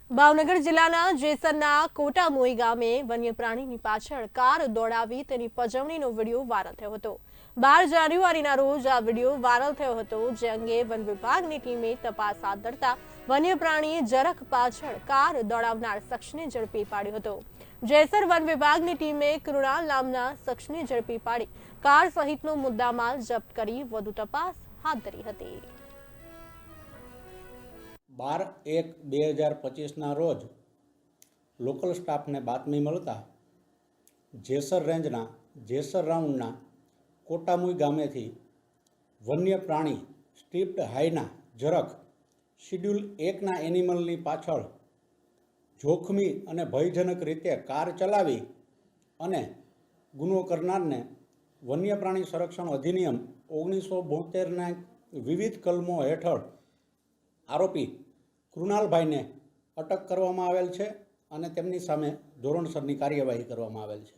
ભાવનગર જિલ્લાના જેસરના કોટામોઈ ગામે વન્ય પ્રાણીની પાછળ કાર દોડાવી તેની પજવણીનો વિડીયો વાયરલ થયો હતો। 12 જાન્યુઆરીના રોજ આ વિડીયો વાયરલ થયો હતો, જે અંગે વન વિભાગની ટીમે તપાસ હાથ ધરતા વન્ય પ્રાણીએ જરાક પાછળ કાર દોડાવનાર શખ્સને ઝડપી પાડ્યો હતો। જેસર વન વિભાગની ટીમે કૃણાલ નામના શખ્સને ઝડપી પાડી કાર સહિતનો મુદ્દામાલ જપ્ત કરી વધુ તપાસ હાથ ધરી હતી। 12/1/2025 રોજ લોકલ સ્ટાફને બાતમી મળતા જેસર રેન્જના જેસર રાઉન્ડના કોટામુઈ ગામેથી વન્ય પ્રાણી સ્ટ્રીપ્ડ હાઈના ઝરખ શિડ્યુલ 1ના એનિમલની પાછળ જોખમી અને ભયજનક રીતે કાર ચલાવી અને ગુનો કરનારને વન્ય પ્રાણી સંરક્ષણ અધિનિયમ 1972ના વિવિધ કલમો હેઠળ આરોપી કૃણાલભાઈને અટક કરવામાં આવેલ છે અને તેમની સામે ધોરણસરની કાર્યવાહી કરવામાં આવેલ છે।